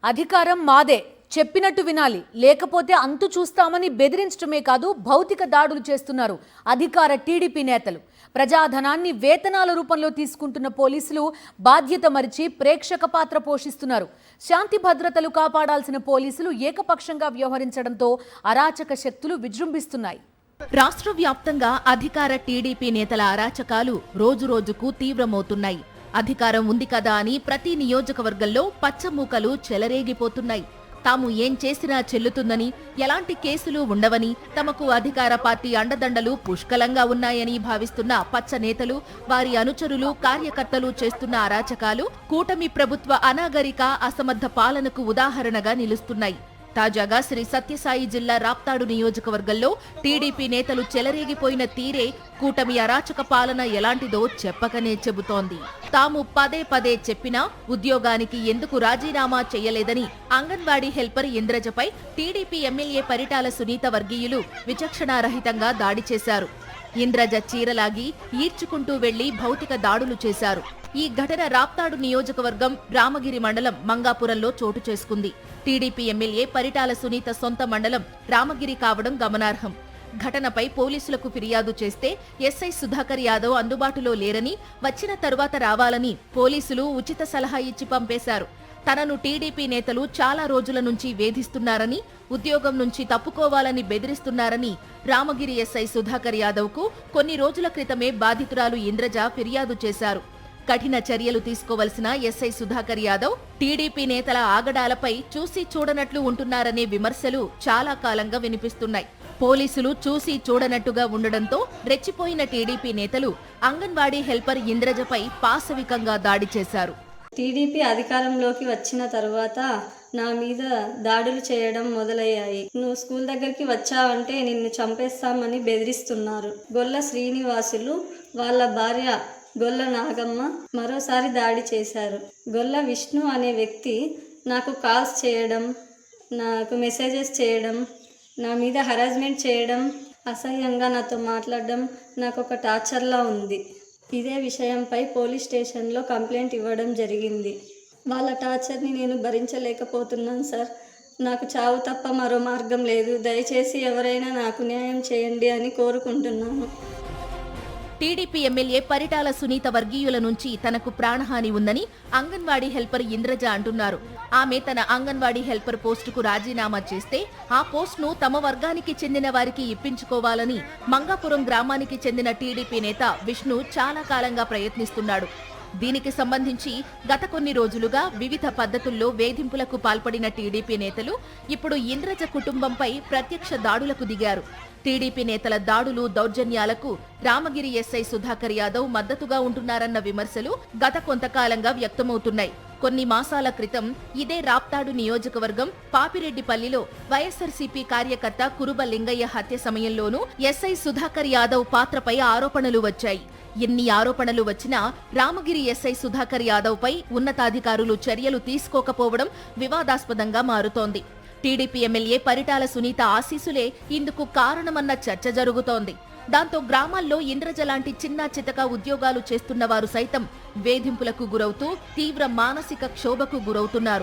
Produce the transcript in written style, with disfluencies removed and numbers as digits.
అధికారం మాదే, చెప్పినట్టు వినాలి, లేకపోతే అంతు చూస్తామని బెదిరించడమే కాదు భౌతిక దాడులు చేస్తున్నారు అధికార టీడీపీ నేతలు. ప్రజాధనాన్ని వేతనాల రూపంలో తీసుకుంటున్న పోలీసులు బాధ్యత మరిచి ప్రేక్షక పాత్ర పోషిస్తున్నారు. శాంతి భద్రతలు కాపాడాల్సిన పోలీసులు ఏకపక్షంగా వ్యవహరించడంతో అరాచక శక్తులు విజృంభిస్తున్నాయి. రాష్ట్ర వ్యాప్తంగా అధికార టీడీపీ నేతల అరాచకాలు రోజురోజుకు తీవ్రమవుతున్నాయి. అధికారం ఉంది కదా అని ప్రతి నియోజకవర్గంలో పచ్చమూకలు చెలరేగిపోతున్నాయి. తాము ఏం చేసినా చెల్లుతుందని, ఎలాంటి కేసులు ఉండవని, తమకు అధికార పార్టీ అండదండలు పుష్కలంగా ఉన్నాయని భావిస్తున్న పచ్చ నేతలు, వారి అనుచరులు, కార్యకర్తలు చేస్తున్న అరాచకాలు కూటమి ప్రభుత్వ అనాగరిక, అసమర్థ పాలనకు ఉదాహరణగా నిలుస్తున్నాయి. తాజాగా శ్రీ సత్యసాయి జిల్లా రాప్తాడు నియోజకవర్గంలో టీడీపీ నేతలు చెలరేగిపోయిన తీరే కూటమి అరాచక పాలన ఎలాంటిదో చెప్పకనే చెబుతోంది. తాము పదే పదే చెప్పినా ఉద్యోగానికి ఎందుకు రాజీనామా చేయలేదని అంగన్వాడీ హెల్పర్ ఇంద్రజపై టీడీపీ ఎమ్మెల్యే పరిటాల సునీత వర్గీయులు విచక్షణారహితంగా దాడి చేశారు. ఇంద్రజ చీరలాగి ఈడ్చుకుంటూ వెళ్లి భౌతిక దాడులు చేశారు. ఈ ఘటన రాప్తాడు నియోజకవర్గం రామగిరి మండలం మంగాపురంలో చోటు చేసుకుంది. టీడీపీ ఎమ్మెల్యే పరిటాల సునీత సొంత మండలం రామగిరి కావడం గమనార్హం. ఘటనపై పోలీసులకు ఫిర్యాదు చేస్తే ఎస్ఐ సుధాకర్ యాదవ్ అందుబాటులో లేరని, వచ్చిన తరువాత రావాలని పోలీసులు ఉచిత సలహా ఇచ్చి పంపేశారు. తనను టీడీపీ నేతలు చాలా రోజుల నుంచి వేధిస్తున్నారని, ఉద్యోగం నుంచి తప్పుకోవాలని బెదిరిస్తున్నారని రామగిరి ఎస్ఐ సుధాకర్ యాదవ్ కు కొన్ని రోజుల క్రితమే బాధితురాలు ఇంద్రజ ఫిర్యాదు చేశారు. కఠిన చర్యలు తీసుకోవలసిన ఎస్ఐ సుధాకర్ యాదవ్ టీడీపీ నేతల ఆగడాలపై చూసి చూడనట్లు ఉంటున్నారనే విమర్శలు చాలా కాలంగా వినిపిస్తున్నాయి. పోలీసులు చూసి చూడనట్టుగా ఉండడంతో రెచ్చిపోయిన టీడీపీ నేతలు అంగన్వాడీ హెల్పర్ ఇంద్రజపై పాశవికంగా దాడి చేశారు. టీడీపీ అధికారంలోకి వచ్చిన తర్వాత నా మీద దాడులు చేయడం మొదలయ్యాయి. నువ్వు స్కూల్ దగ్గరికి వచ్చావంటే నిన్ను చంపేస్తామని బెదిరిస్తున్నారు. గొల్ల శ్రీనివాసులు వాళ్ళ భార్య గొల్ల నాగమ్మ మరోసారి దాడి చేశారు. గొల్ల విష్ణు అనే వ్యక్తి నాకు కాల్స్ చేయడం, నాకు మెసేజెస్ చేయడం, నా మీద హరాస్మెంట్ చేయడం, అసహ్యంగా నాతో మాట్లాడడం నాకు ఒక టార్చర్లా ఉంది. ఇదే విషయంపై పోలీస్ స్టేషన్లో కంప్లైంట్ ఇవ్వడం జరిగింది. వాళ్ళ టార్చర్ని నేను భరించలేకపోతున్నాను సార్. నాకు చావు తప్ప మరో మార్గం లేదు. దయచేసి ఎవరైనా నాకు న్యాయం చేయండి అని కోరుకుంటున్నాను. టీడీపీ ఎమ్మెల్యే పరిటాల సునీత వర్గీయుల నుంచి తనకు ప్రాణహాని ఉందని అంగన్వాడీ హెల్పర్ ఇంద్రజ అంటున్నారు. ఆమె తన అంగన్వాడీ హెల్పర్ పోస్టుకు రాజీనామా చేస్తే ఆ పోస్టును తమ వర్గానికి చెందిన వారికి ఇప్పించుకోవాలని మంగాపురం గ్రామానికి చెందిన టీడీపీ నేత విష్ణు చాలా కాలంగా ప్రయత్నిస్తున్నాడు. దీనికి సంబంధించి గత కొన్ని రోజులుగా వివిధ పద్ధతుల్లో వేధింపులకు పాల్పడిన టీడీపీ నేతలు ఇప్పుడు ఇంద్రజ కుటుంబంపై ప్రత్యక్ష దాడులకు దిగారు. టీడీపీ నేతల దాడులు, దౌర్జన్యాలకు రామగిరి ఎస్ఐ సుధాకర్ యాదవ్ మద్దతుగా ఉంటున్నారన్న విమర్శలు గత కొంతకాలంగా వ్యక్తమవుతున్నాయి. కొన్ని మాసాల క్రితం ఇదే రాప్తాడు నియోజకవర్గం పాపిరెడ్డిపల్లిలో వైఎస్ఆర్సీపీ కార్యకర్త కురుబ లింగయ్య హత్య సమయంలోనూ ఎస్ఐ సుధాకర్ యాదవ్ పాత్రపై ఆరోపణలు వచ్చాయి. ఎన్ని ఆరోపణలు వచ్చినా రామగిరి ఎస్ఐ సుధాకర్ యాదవ్ పై ఉన్నతాధికారులు చర్యలు తీసుకోకపోవడం వివాదాస్పదంగా మారుతోంది. టీడీపీ ఎమ్మెల్యే పరిటాల సునీత ఆశీసులే ఇందుకు కారణమన్న చర్చ జరుగుతోంది. దాంతో గ్రామాల్లో ఇంద్రజ లాంటి చిన్న చితక ఉద్యోగాలు చేస్తున్న వారు సైతం వేధింపులకు గురవుతూ తీవ్ర మానసిక క్షోభకు గురవుతున్నారు.